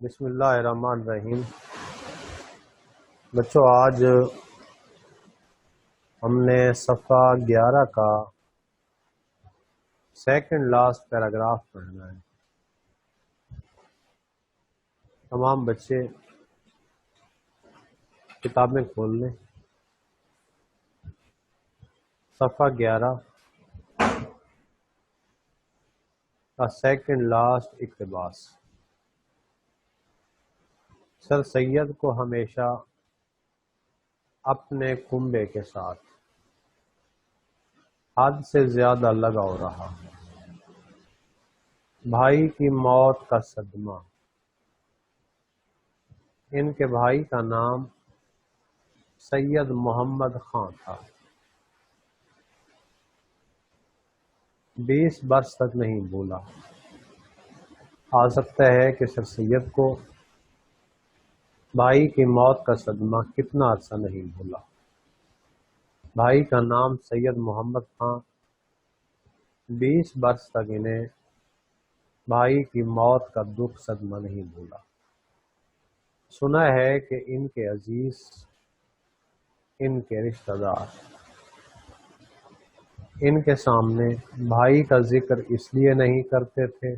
بسم اللہ الرحمن الرحیم۔ بچوں، آج ہم نے صفحہ 11 کا سیکنڈ لاسٹ پیراگراف پڑھنا ہے۔ تمام بچے کتابیں کھول لیں۔ صفحہ 11 کا سیکنڈ لاسٹ اقتباس۔ سر سید کو ہمیشہ اپنے کنبے کے ساتھ حد سے زیادہ لگاؤ رہا۔ بھائی کی موت کا صدمہ۔ ان کے بھائی کا نام سید محمد خان تھا۔ 20 برس تک نہیں بھولا۔ آ سکتا ہے کہ سر سید کو بھائی کی موت کا صدمہ کتنا عرصہ نہیں بھولا۔ بھائی کا نام سید محمد خان 20 برس تک انہیں بھائی کی موت کا دکھ صدمہ نہیں بھولا۔ سنا ہے کہ ان کے عزیز، ان کے رشتہ دار ان کے سامنے بھائی کا ذکر اس لیے نہیں کرتے تھے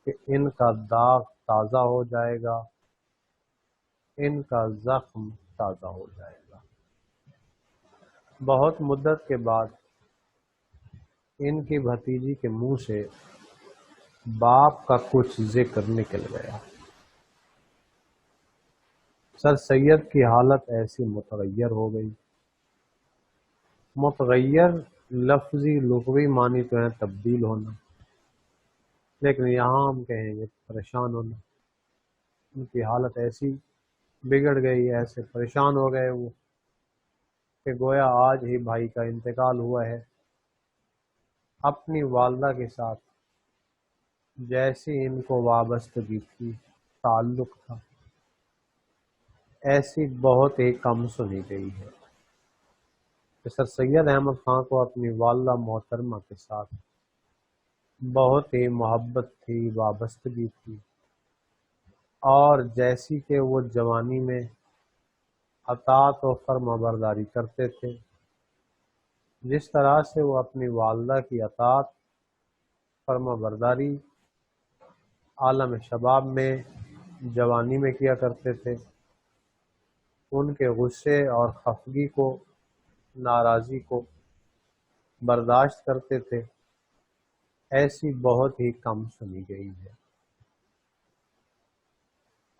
کہ ان کا داغ تازہ ہو جائے گا، ان کا زخم تازہ ہو جائے گا۔ بہت مدت کے بعد ان کی بھتیجی کے منہ سے باپ کا کچھ ذکر نکل گیا۔ سر سید کی حالت ایسی متغیر ہو گئی۔ متغیر لفظی لغوی معنی تو ہے تبدیل ہونا، لیکن یہاں ہم کہیں گے پریشان ہونا۔ ان کی حالت ایسی بگڑ گئی، ایسے پریشان ہو گئے وہ کہ گویا آج ہی بھائی کا انتقال ہوا ہے۔ اپنی والدہ کے ساتھ جیسی ان کو وابستگی تھی، تعلق تھا، ایسی بہت ہی کم سنی گئی ہے کہ سر سید احمد خان کو اپنی والدہ محترمہ کے ساتھ بہت ہی محبت تھی، وابستگی تھی، اور جیسی کہ وہ جوانی میں اطاعت و فرما برداری کرتے تھے، جس طرح سے وہ اپنی والدہ کی اطاعت فرما برداری عالم شباب میں جوانی میں کیا کرتے تھے، ان کے غصے اور خفگی کو، ناراضی کو برداشت کرتے تھے، ایسی بہت ہی کم سنی گئی ہے۔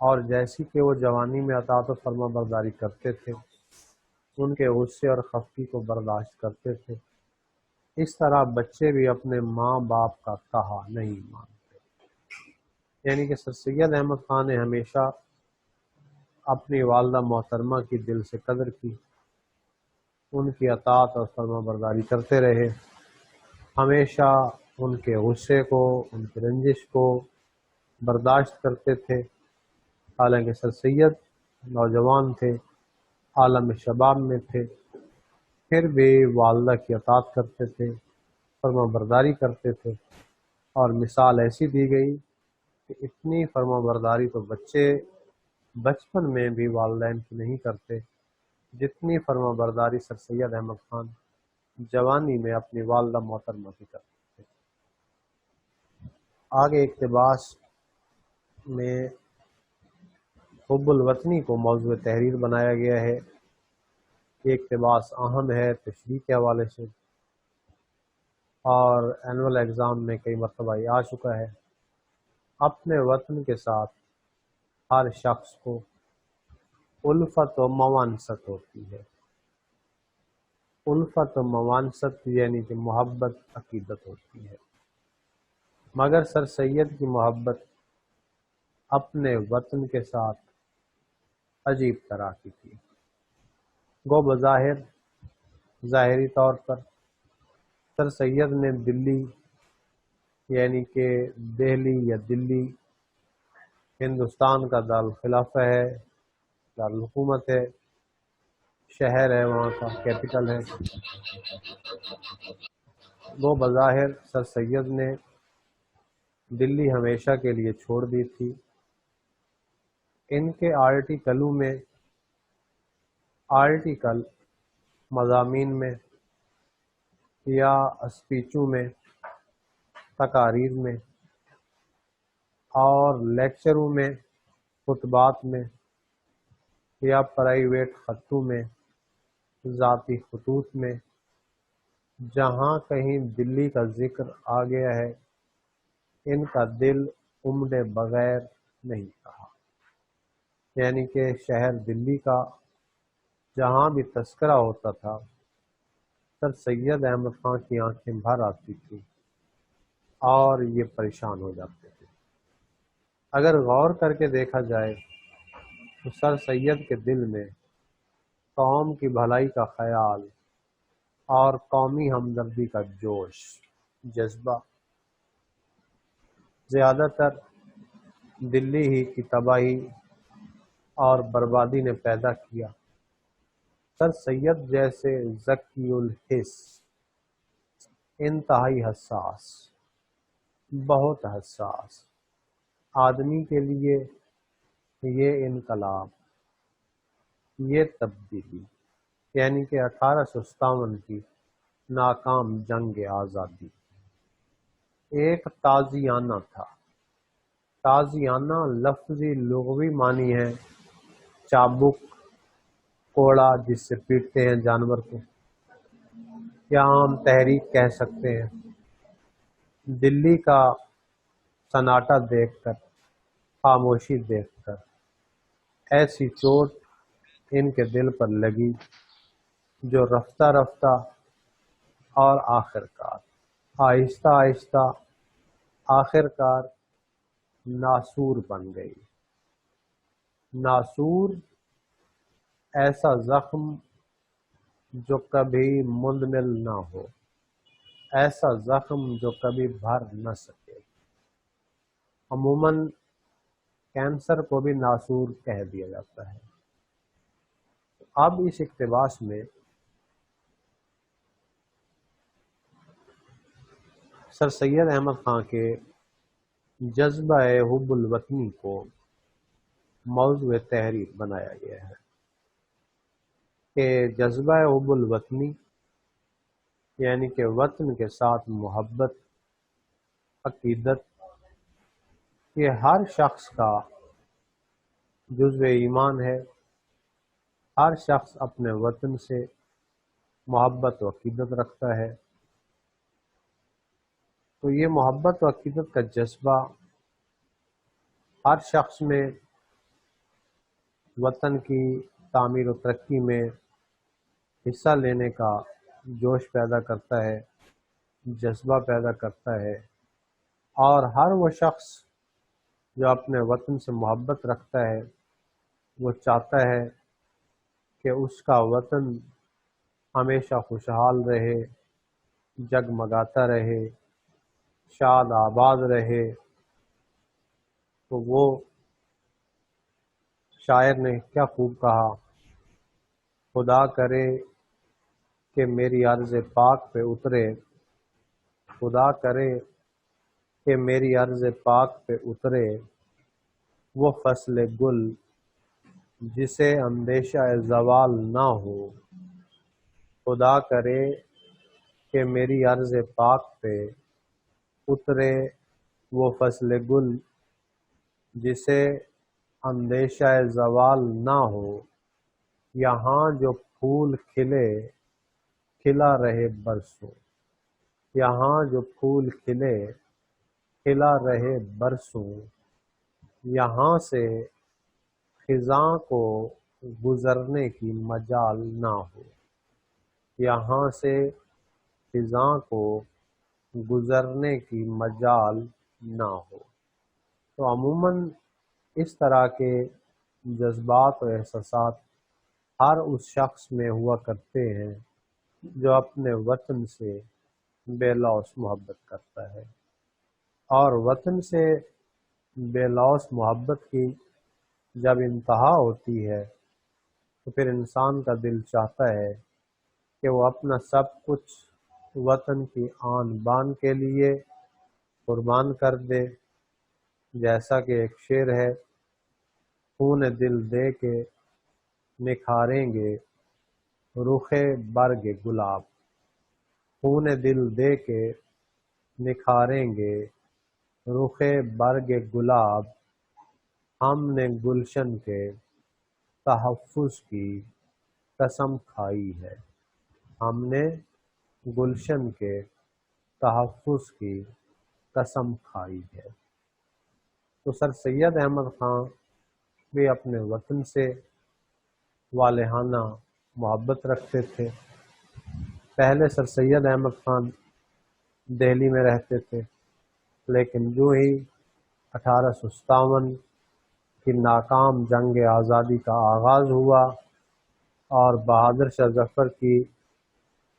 اور جیسی کہ وہ جوانی میں اطاعت و فرما برداری کرتے تھے، ان کے غصے اور خفگی کو برداشت کرتے تھے، اس طرح بچے بھی اپنے ماں باپ کا کہا نہیں مانتے۔ یعنی کہ سر سید احمد خان نے ہمیشہ اپنی والدہ محترمہ کی دل سے قدر کی، ان کی اطاعت اور فرما برداری کرتے رہے، ہمیشہ ان کے غصے کو، ان کی رنجش کو برداشت کرتے تھے۔ حالانکہ سر سید نوجوان تھے، عالم شباب میں تھے، پھر بھی والدہ کی اطاعت کرتے تھے، فرما برداری کرتے تھے، اور مثال ایسی دی گئی کہ اتنی فرما برداری تو بچے بچپن میں بھی والدین کی نہیں کرتے جتنی فرما برداری سر سید احمد خان جوانی میں اپنی والدہ محترمہ کی کرتے تھے۔ آگے اقتباس میں حب الوطنی کو موضوع تحریر بنایا گیا ہے۔ یہ اقتباس اہم ہے تشریح کے حوالے سے، اور اینول ایگزام میں کئی مرتبہ یہ آ چکا ہے۔ اپنے وطن کے ساتھ ہر شخص کو الفت و موانست ہوتی ہے۔ الفت و موانست یعنی کہ محبت، عقیدت ہوتی ہے، مگر سر سید کی محبت اپنے وطن کے ساتھ عجیب طرح کی تھی۔ گو بظاہر ظاہری طور پر سر سید نے دلی یعنی کہ دہلی یا دلی ہندوستان کا دارالخلافہ ہے، دارالحکومت ہے، شہر ہے، وہاں کا کیپٹل ہے۔ وہ بظاہر سر سید نے دلی ہمیشہ کے لیے چھوڑ دی تھی، ان کے آرٹیکل مضامین میں یا اسپیچوں میں، تقاریر میں اور لیکچروں میں، خطبات میں یا پرائیویٹ خطوں میں، ذاتی خطوط میں، جہاں کہیں دلی کا ذکر آ گیا ہے، ان کا دل امڑے بغیر نہیں رہا۔ یعنی کہ شہر دلی کا جہاں بھی تذکرہ ہوتا تھا، سر سید احمد خان کی آنکھیں بھر آتی تھی اور یہ پریشان ہو جاتے تھے۔ اگر غور کر کے دیکھا جائے تو سر سید کے دل میں قوم کی بھلائی کا خیال اور قومی ہمدردی کا جوش، جذبہ زیادہ تر دلی ہی کی تباہی اور بربادی نے پیدا کیا۔ سر سید جیسے ذکی الحس، انتہائی حساس، بہت حساس آدمی کے لیے یہ انقلاب، یہ تبدیلی، یعنی کہ 1857 کی ناکام جنگ آزادی ایک تازیانہ تھا۔ تازیانہ لفظی لغوی معنی ہے چابک، کوڑا جس سے پیٹتے ہیں جانور کو، یا عام تحریک کہہ سکتے ہیں۔ دلی کا سناٹا دیکھ کر، خاموشی دیکھ کر ایسی چوٹ ان کے دل پر لگی جو رفتہ رفتہ اور آہستہ آہستہ آخر کار ناسور بن گئی۔ ناسور ایسا زخم جو کبھی مندمل نہ ہو، ایسا زخم جو کبھی بھر نہ سکے۔ عموماً کینسر کو بھی ناسور کہہ دیا جاتا ہے۔ اب اس اقتباس میں سر سید احمد خان کے جذبہ حب الوطنی کو موضوع تحریر بنایا گیا ہے کہ جذبہ حب الوطنی یعنی کہ وطن کے ساتھ محبت، عقیدت، یہ ہر شخص کا جزو ایمان ہے۔ ہر شخص اپنے وطن سے محبت و عقیدت رکھتا ہے، تو یہ محبت و عقیدت کا جذبہ ہر شخص میں وطن کی تعمیر و ترقی میں حصہ لینے کا جوش پیدا کرتا ہے، جذبہ پیدا کرتا ہے، اور ہر وہ شخص جو اپنے وطن سے محبت رکھتا ہے وہ چاہتا ہے کہ اس کا وطن ہمیشہ خوشحال رہے، جگمگاتا رہے، شاد آباد رہے۔ تو وہ شاعر نے کیا خوب کہا، خدا کرے کہ میری عرض پاک پہ اترے، خدا کرے کہ میری عرض پاک پہ اترے وہ فصل گل جسے اندیشہ زوال نہ ہو، خدا کرے کہ میری عرض پاک پہ اترے وہ فصل گل جسے اندیشہ زوال نہ ہو، یہاں جو پھول کھلے کھلا رہے برسوں، یہاں جو پھول کھلے کھلا رہے برسوں، یہاں سے خزاں کو گزرنے کی مجال نہ ہو، یہاں سے خزاں کو گزرنے کی مجال نہ ہو۔ تو عموماً اس طرح کے جذبات و احساسات ہر اس شخص میں ہوا کرتے ہیں جو اپنے وطن سے بے لوث محبت کرتا ہے، اور وطن سے بے لوث محبت کی جب انتہا ہوتی ہے تو پھر انسان کا دل چاہتا ہے کہ وہ اپنا سب کچھ وطن کی آن بان کے لیے قربان کر دے۔ جیسا کہ ایک شعر ہے خون دل دے کے نکھاریں گے رخ برگ گلاب، خون دل دے کے نکھاریں گے رخ برگ گلاب، ہم نے گلشن کے تحفظ کی قسم کھائی ہے، ہم نے گلشن کے تحفظ کی قسم کھائی ہے۔ تو سر سید احمد خان بھی اپنے وطن سے والہانہ محبت رکھتے تھے۔ پہلے سر سید احمد خان دہلی میں رہتے تھے، لیکن جو ہی 1857 کی ناکام جنگ آزادی کا آغاز ہوا اور بہادر شاہ ظفر کی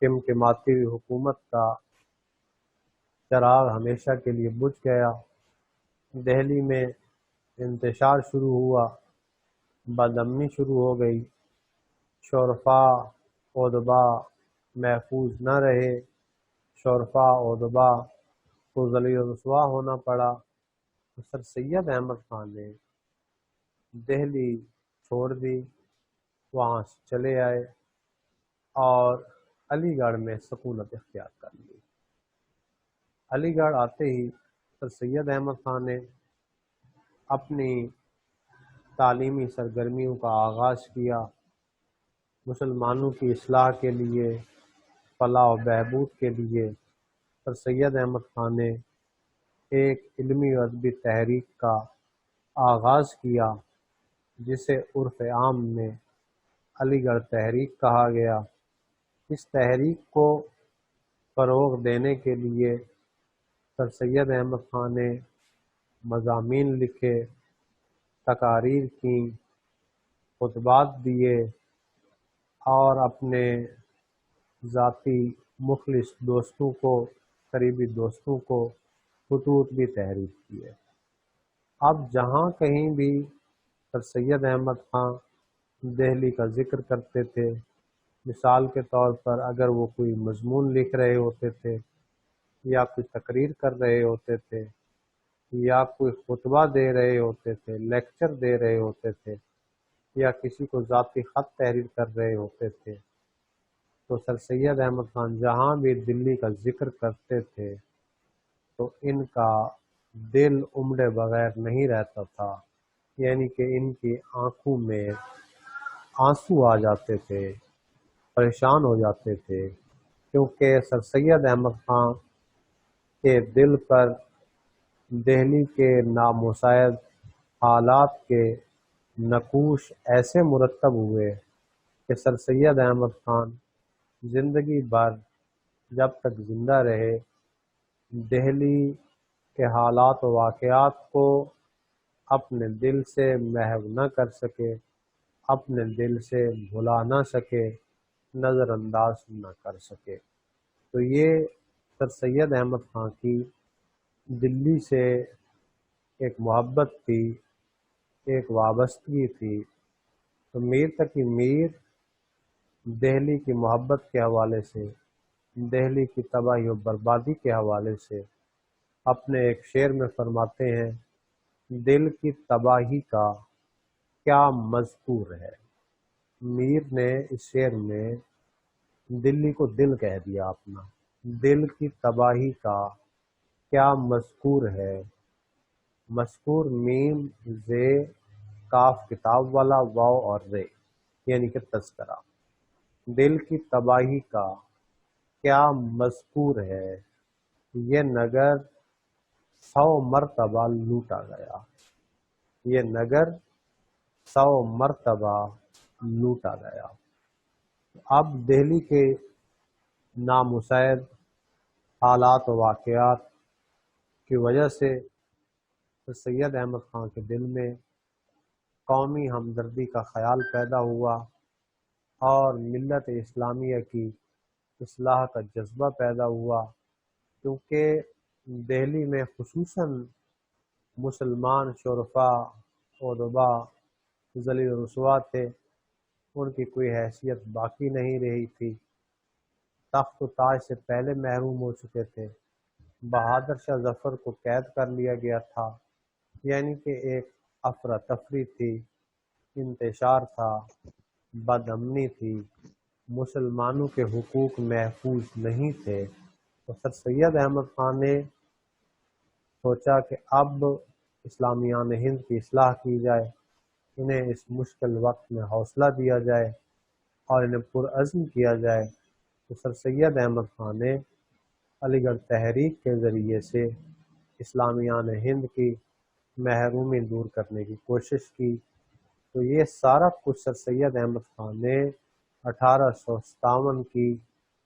ٹمٹماتی ہوئی حکومت کا چراغ ہمیشہ کے لیے بجھ گیا، دہلی میں انتشار شروع ہوا، بدامنی شروع ہو گئی، شرفاء ادبا محفوظ نہ رہے، شرفاء ادبا کو ذلیل و رسوا ہونا پڑا۔ تو سر سید احمد خان نے دہلی چھوڑ دی، وہاں سے چلے آئے اور علی گڑھ میں سکونت اختیار کر لی۔ علی گڑھ آتے ہی سر سید احمد خان نے اپنی تعلیمی سرگرمیوں کا آغاز کیا، مسلمانوں کی اصلاح کے لیے، فلاح و بہبود کے لیے سر سید احمد خان نے ایک علمی و ادبی تحریک کا آغاز کیا، جسے عرف عام میں علی گڑھ تحریک کہا گیا۔ اس تحریک کو فروغ دینے کے لیے سر سید احمد خان نے مضامین لکھے، تقاریر کیں، خطبات دیے اور اپنے ذاتی مخلص دوستوں کو، قریبی دوستوں کو خطوط بھی تحریر کیے۔ اب جہاں کہیں بھی سر سید احمد خان دہلی کا ذکر کرتے تھے، مثال کے طور پر اگر وہ کوئی مضمون لکھ رہے ہوتے تھے یا کوئی تقریر کر رہے ہوتے تھے یا کوئی خطبہ دے رہے ہوتے تھے، لیکچر دے رہے ہوتے تھے یا کسی کو ذاتی خط تحریر کر رہے ہوتے تھے، تو سر سید احمد خان جہاں بھی دلی کا ذکر کرتے تھے تو ان کا دل امڑے بغیر نہیں رہتا تھا، یعنی کہ ان کی آنکھوں میں آنسو آ جاتے تھے، پریشان ہو جاتے تھے، کیونکہ سر سید احمد خان کے دل پر دہلی کے نامساعد حالات کے نقوش ایسے مرتب ہوئے کہ سر سید احمد خان زندگی بھر جب تک زندہ رہے دہلی کے حالات و واقعات کو اپنے دل سے محو نہ کر سکے، اپنے دل سے بھلا نہ سکے، نظر انداز نہ کر سکے۔ تو یہ سر سید احمد خان کی دلی سے ایک محبت تھی، ایک وابستگی تھی۔ تو میر تقی میر دہلی کی محبت کے حوالے سے، دہلی کی تباہی و بربادی کے حوالے سے اپنے ایک شعر میں فرماتے ہیں، دل کی تباہی کا کیا مذکور ہے۔ میر نے اس شعر میں دلی کو دل کہہ دیا اپنا، دل کی تباہی کا کیا مذکور ہے، مذکور میم زے کاف کتاب والا واو اور رے، یعنی کہ تذکرہ۔ دل کی تباہی کا کیا مذکور ہے، یہ نگر 100 مرتبہ لوٹا گیا، یہ نگر 100 مرتبہ لوٹا گیا۔ اب دہلی کے نامساعد حالات و واقعات کی وجہ سے سید احمد خان کے دل میں قومی ہمدردی کا خیال پیدا ہوا اور ملت اسلامیہ کی اصلاح کا جذبہ پیدا ہوا، کیونکہ دہلی میں خصوصاً مسلمان شرفاء ادبا ذلیل و رسوا تھے، ان کی کوئی حیثیت باقی نہیں رہی تھی، تخت و تاج سے پہلے محروم ہو چکے تھے، بہادر شاہ ظفر کو قید کر لیا گیا تھا، یعنی کہ ایک افراتفری تھی، انتشار تھا، بد امنی تھی، مسلمانوں کے حقوق محفوظ نہیں تھے، تو سر سید احمد خان نے سوچا کہ اب اسلامیان ہند کی اصلاح کی جائے، انہیں اس مشکل وقت میں حوصلہ دیا جائے اور انہیں پرعزم کیا جائے۔ تو سر سید احمد خان نے علی گڑھ تحریک کے ذریعے سے اسلامیان ہند کی محرومی دور کرنے کی کوشش کی۔ تو یہ سارا کچھ سر سید احمد خان نے 1857 کی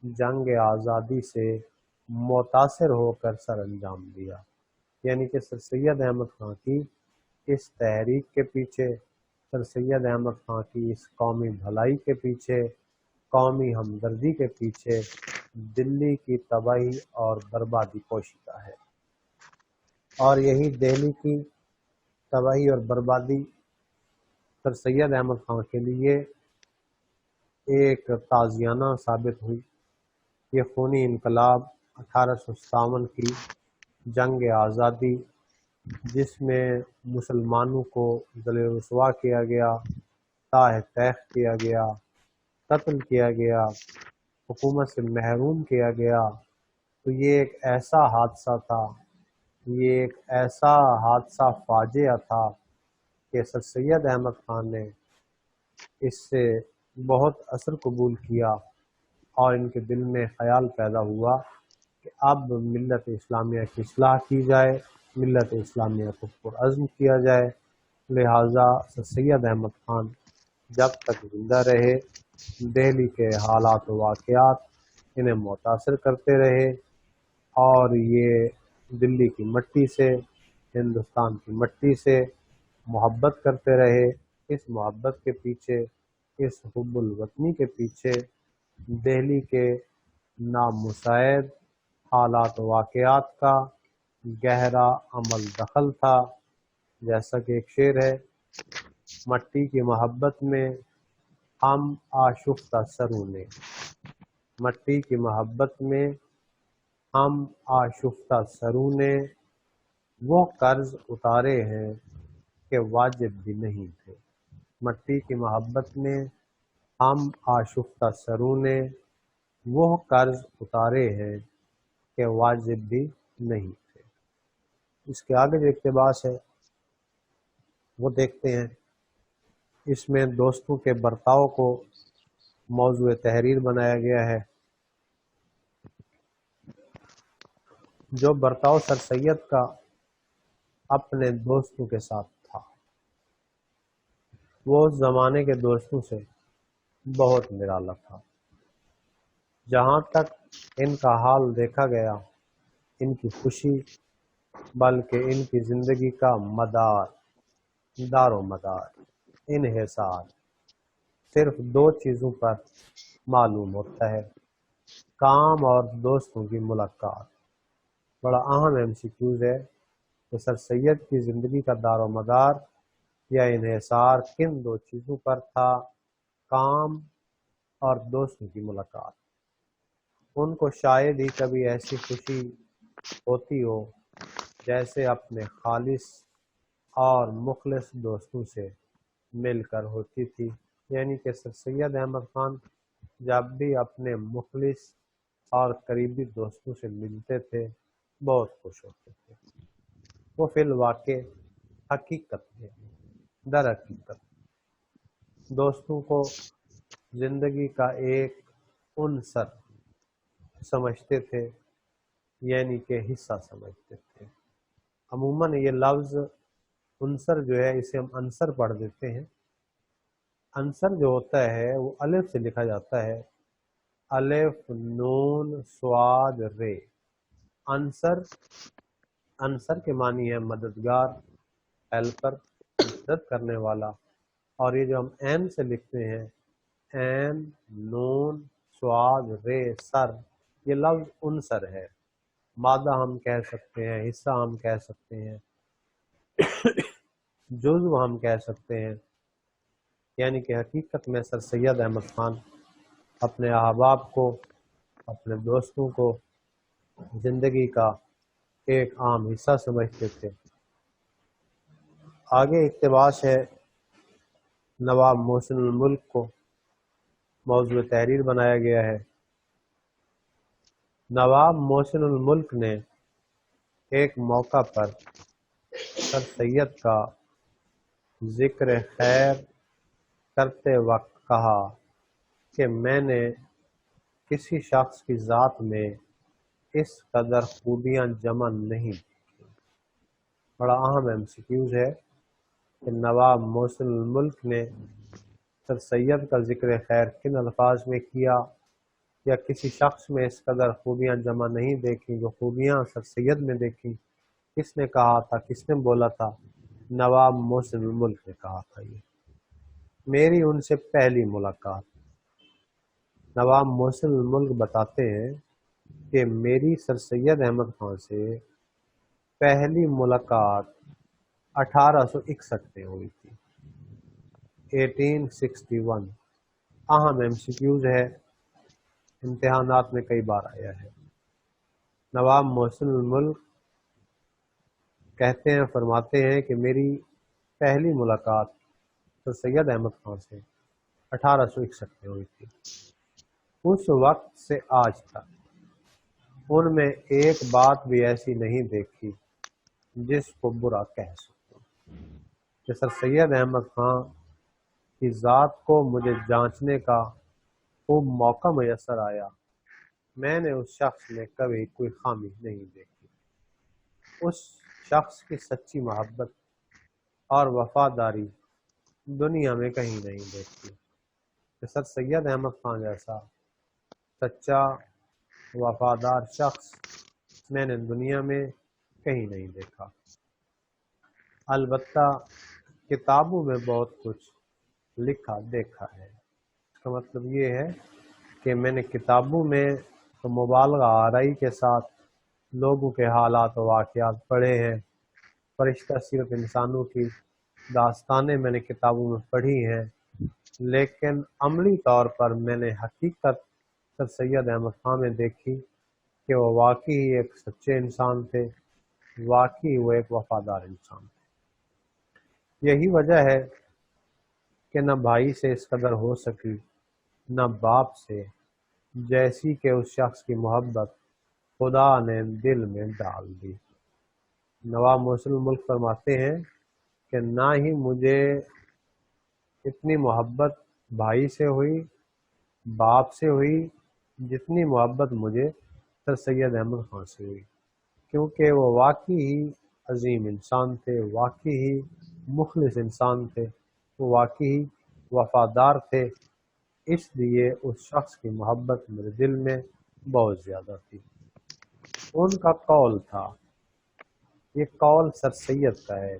جنگ آزادی سے متاثر ہو کر سر انجام دیا، یعنی کہ سر سید احمد خان کی اس تحریک کے پیچھے، سر سید احمد خان کی اس قومی بھلائی کے پیچھے، قومی ہمدردی کے پیچھے دلی کی تباہی اور بربادی پوشیدہ ہے۔ اور یہی دہلی کی تباہی اور بربادی سر سید احمد خان کے لیے ایک تازیانہ ثابت ہوئی۔ یہ خونی انقلاب 1857 کی جنگ آزادی، جس میں مسلمانوں کو ذلیل رسوا کیا گیا، تاہ تیخ کیا گیا، قتل کیا گیا، حکومت سے محروم کیا گیا، تو یہ ایک ایسا حادثہ تھا، یہ ایک ایسا حادثہ فاجعہ تھا کہ سر سید احمد خان نے اس سے بہت اثر قبول کیا اور ان کے دل میں خیال پیدا ہوا کہ اب ملت اسلامیہ کی اصلاح کی جائے، ملت اسلامیہ کو پرعزم کیا جائے۔ لہٰذا سر سید احمد خان جب تک زندہ رہے دہلی کے حالات و واقعات انہیں متاثر کرتے رہے، اور یہ دلی کی مٹی سے، ہندوستان کی مٹی سے محبت کرتے رہے۔ اس محبت کے پیچھے، اس حب الوطنی کے پیچھے دہلی کے نامساعد حالات و واقعات کا گہرا عمل دخل تھا۔ جیسا کہ ایک شعر ہے، مٹی کی محبت میں ہم آشفتہ سرونے، مٹی کی محبت میں ہم آشفتہ سرونے، وہ قرض اتارے ہیں کہ واجب بھی نہیں تھے۔ مٹی کی محبت میں ہم آشفتہ سرونے، وہ قرض اتارے ہیں کہ واجب بھی نہیں تھے۔ اس کے آگے جو اقتباس ہے وہ دیکھتے ہیں۔ اس میں دوستوں کے برتاؤ کو موضوع تحریر بنایا گیا ہے۔ جو برتاؤ سر سید کا اپنے دوستوں کے ساتھ تھا، وہ اس زمانے کے دوستوں سے بہت نرالا تھا۔ جہاں تک ان کا حال دیکھا گیا، ان کی خوشی بلکہ ان کی زندگی کا دار و مدار، انحصار صرف دو چیزوں پر معلوم ہوتا ہے: کام اور دوستوں کی ملاقات۔ بڑا اہم MCQs ہے کہ سر سید کی زندگی کا دار و مدار یا انحصار کن دو چیزوں پر تھا؟ کام اور دوستوں کی ملاقات۔ ان کو شاید ہی کبھی ایسی خوشی ہوتی ہو جیسے اپنے خالص اور مخلص دوستوں سے مل کر ہوتی تھی، یعنی کہ سر سید احمد خان جب بھی اپنے مخلص اور قریبی دوستوں سے ملتے تھے بہت خوش ہوتے تھے۔ وہ فی الواقع حقیقت میں، در حقیقت دوستوں کو زندگی کا ایک عنصر سمجھتے تھے، یعنی کہ حصہ سمجھتے تھے۔ عموماً یہ لفظ عنصر جو ہے اسے ہم عنصر پڑھ دیتے ہیں۔ عنصر جو ہوتا ہے وہ الف سے لکھا جاتا ہے، الف نون صاد رے۔ عنصر کے معنی ہے مددگار، ہیلپر، مدد کرنے والا۔ اور یہ جو ہم عین سے لکھتے ہیں، عین نون صاد رے سر، یہ لفظ عنصر ہے۔ مادہ ہم کہہ سکتے ہیں، حصہ ہم کہہ سکتے ہیں، جزو ہم کہہ سکتے ہیں۔ یعنی کہ حقیقت میں سر سید احمد خان اپنے احباب کو، اپنے دوستوں کو زندگی کا ایک عام حصہ سمجھتے تھے۔ آگے اقتباس ہے نواب محسن الملک کو موضوع تحریر بنایا گیا ہے۔ نواب محسن الملک نے ایک موقع پر سر سید کا ذکر خیر کرتے وقت کہا کہ میں نے کسی شخص کی ذات میں اس قدر خوبیاں جمع نہیں۔ بڑا اہم MCQs ہے کہ نواب محسن الملک نے سر سید کا ذکر خیر کن الفاظ میں کیا، یا کسی شخص میں اس قدر خوبیاں جمع نہیں دیکھی جو خوبیاں سر سید میں دیکھی۔ کس نے کہا تھا، کس نے بولا تھا؟ نواب محسن الملک نے کہا تھا۔ یہ میری ان سے پہلی ملاقات۔ نواب محسن الملک بتاتے ہیں کہ میری سر سید احمد خان سے پہلی ملاقات 1861 میں ہوئی تھی، 1861۔ اہم MCQs ہے، امتحانات میں کئی بار آیا ہے۔ نواب محسن الملک کہتے ہیں، فرماتے ہیں کہ میری پہلی ملاقات سر سید احمد خان سے 1861 میں ہوئی تھی۔ اس وقت سے آج تک ان میں ایک بات بھی ایسی نہیں دیکھی جس کو برا کہہ سکوں۔ کہ سر سید احمد خان کی ذات کو مجھے جانچنے کا خوب موقع میسر آیا، میں نے اس شخص میں کبھی کوئی خامی نہیں دیکھی۔ اس شخص کی سچی محبت اور وفاداری دنیا میں کہیں نہیں دیکھی۔ کہ سر سید احمد خان جیسا سچا وفادار شخص میں نے دنیا میں کہیں نہیں دیکھا۔ البتہ کتابوں میں بہت کچھ لکھا دیکھا ہے۔ اس کا مطلب یہ ہے کہ میں نے کتابوں میں تو مبالغہ آرائی کے ساتھ لوگوں کے حالات و واقعات پڑھے ہیں، فرشتہ سیرت انسانوں کی داستانیں میں نے کتابوں میں پڑھی ہیں، لیکن عملی طور پر میں نے حقیقت سر سید احمد خان میں دیکھی کہ وہ واقعی ایک سچے انسان تھے، واقعی وہ ایک وفادار انسان تھے۔ یہی وجہ ہے کہ نہ بھائی سے اس قدر ہو سکی، نہ باپ سے، جیسی کہ اس شخص کی محبت خدا نے دل میں ڈال دی۔ نواب محسن الملک فرماتے ہیں کہ نہ ہی مجھے اتنی محبت بھائی سے ہوئی، باپ سے ہوئی، جتنی محبت مجھے سر سید احمد خان سے ہوئی، کیونکہ وہ واقعی ہی عظیم انسان تھے، واقعی ہی مخلص انسان تھے، وہ واقعی ہی وفادار تھے۔ اس لیے اس شخص کی محبت میرے دل میں بہت زیادہ تھی۔ ان کا قول تھا، یہ قول سر سید کا ہے،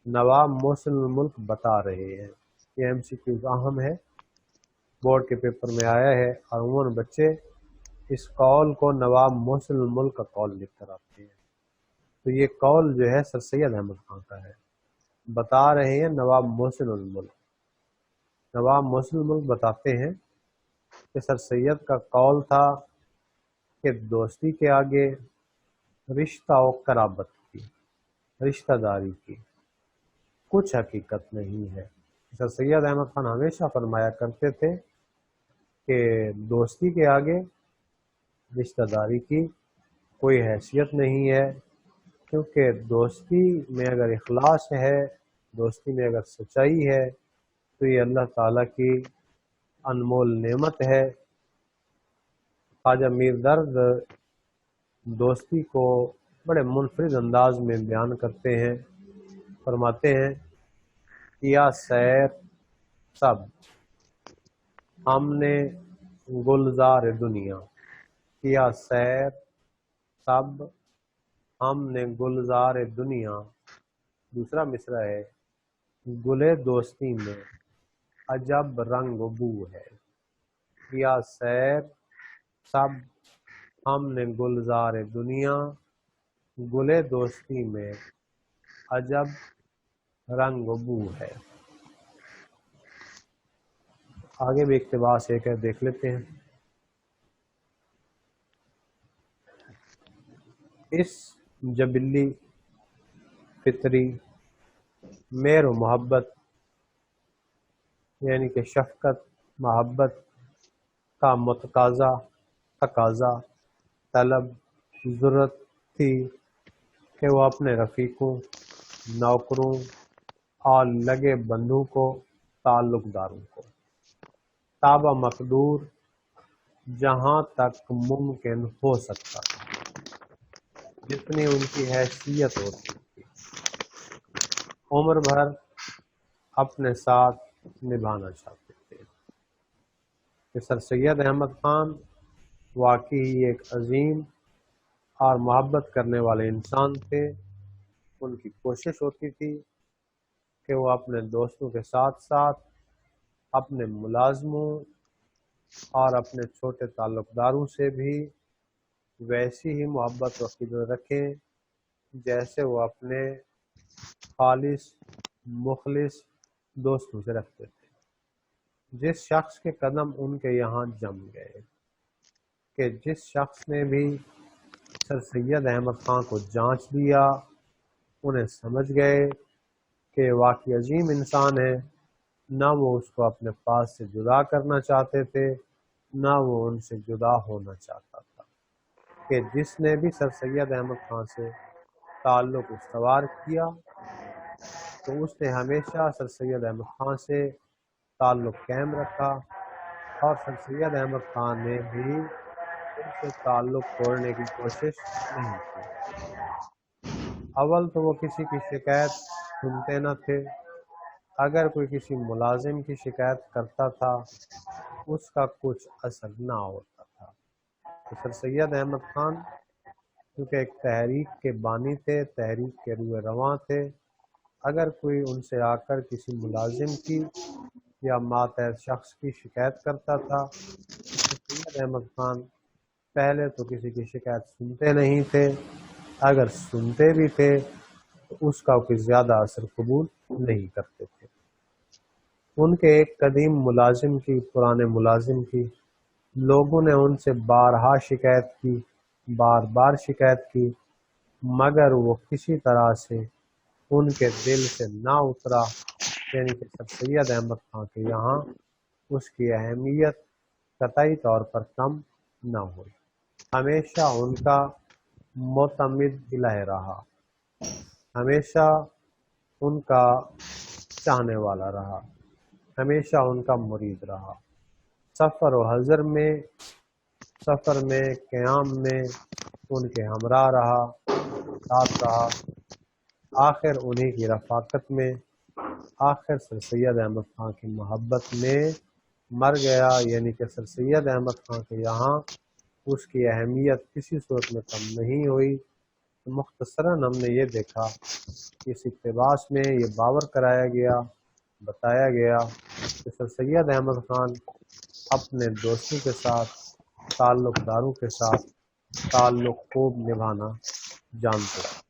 نواب محسن الملک بتا رہے ہیں۔ یہ MCQs اہم ہے، بورڈ کے پیپر میں آیا ہے، اور عموماً بچے اس قول کو نواب محسن الملک کا قول لکھ کر آتے ہیں۔ تو یہ قول جو ہے سر سید احمد خان کا ہے، بتا رہے ہیں نواب محسن الملک۔ نواب محسن الملک بتاتے ہیں کہ سر سید کا قول تھا کہ دوستی کے آگے رشتہ و قرابت کی، رشتہ داری کی کچھ حقیقت نہیں ہے۔ سر سید احمد خان ہمیشہ فرمایا کرتے تھے کہ دوستی کے آگے رشتہ داری کی کوئی حیثیت نہیں ہے، کیونکہ دوستی میں اگر اخلاص ہے، دوستی میں اگر سچائی ہے، تو یہ اللہ تعالیٰ کی انمول نعمت ہے۔ خواجہ میر درد دوستی کو بڑے منفرد انداز میں بیان کرتے ہیں، فرماتے ہیں، کیا سیر سب ہم نے گلزار دنیا، کیا سیر سب ہم نے گلزار دنیا۔ دوسرا مصرع ہے، گلے دوستی میں عجب رنگ و بو ہے، کیا سیر سب ہم نے گلزار دنیا، گلے دوستی میں عجب رنگ و بو ہے۔ آگے بھی اقتباس ایک ہے، دیکھ لیتے ہیں۔ اس جبلی فطری مہر و محبت یعنی کہ شفقت محبت کا تقاضا طلب ضرورت تھی کہ وہ اپنے رفیقوں نوکروں اور لگے بندوں کو تعلق داروں کو تابع مقدور جہاں تک ممکن ہو سکتا جتنی ان کی حیثیت ہوتی تھی عمر بھر اپنے ساتھ نبھانا چاہتے تھے کہ سر سید احمد خان واقعی ایک عظیم اور محبت کرنے والے انسان تھے۔ ان کی کوشش ہوتی تھی کہ وہ اپنے دوستوں کے ساتھ ساتھ اپنے ملازموں اور اپنے چھوٹے تعلق داروں سے بھی ویسی ہی محبت و خدمت رکھیں جیسے وہ اپنے خالص مخلص دوستوں سے رکھتے تھے۔ جس شخص کے قدم ان کے یہاں جم گئے کہ جس شخص نے بھی سر سید احمد خان کو جانچ لیا انہیں سمجھ گئے کہ واقعی عظیم انسان ہے، نہ وہ اس کو اپنے پاس سے جدا کرنا چاہتے تھے نہ وہ ان سے جدا ہونا چاہتا تھا، کہ جس نے بھی سر سید احمد خان سے تعلق استوار کیا تو اس نے ہمیشہ سر سید احمد خان سے تعلق قائم رکھا اور سر سید احمد خان نے بھی ان سے تعلق توڑنے کی کوشش نہیں کی۔ اول تو وہ کسی کی شکایت سنتے نہ تھے، اگر کوئی کسی ملازم کی شکایت کرتا تھا اس کا کچھ اثر نہ ہوتا تھا، تو سر سید احمد خان کیونکہ ایک تحریک کے بانی تھے، تحریک کے روح رواں تھے، اگر کوئی ان سے آ کر کسی ملازم کی یا ماتحت شخص کی شکایت کرتا تھا تو سید احمد خان پہلے تو کسی کی شکایت سنتے نہیں تھے، اگر سنتے بھی تھے تو اس کا کوئی زیادہ اثر قبول نہیں کرتے تھے۔ ان کے ایک قدیم ملازم کی پرانے ملازم کی لوگوں نے ان سے بارہا شکایت کی، بار بار شکایت کی، مگر وہ کسی طرح سے ان کے دل سے نہ اترا، یعنی کہ سر سید احمد خان کے یہاں اس کی اہمیت قطعی طور پر کم نہ ہوئی، ہمیشہ ان کا معتمد الہ رہا، ہمیشہ ان کا چاہنے والا رہا، ہمیشہ ان کا مرید رہا، سفر و حضر میں سفر میں قیام میں ان کے ہمراہ رہا، ساتھ رہا، آخر انہی کی رفاقت میں آخر سر سید احمد خان کی محبت میں مر گیا، یعنی کہ سر سید احمد خان کے یہاں اس کی اہمیت کسی صورت میں کم نہیں ہوئی۔ مختصراً ہم نے یہ دیکھا کہ اس اقتباس میں یہ باور کرایا گیا، بتایا گیا کہ سر سید احمد خان اپنے دوستوں کے ساتھ تعلق داروں کے ساتھ تعلق خوب نبھانا جانتے تھے۔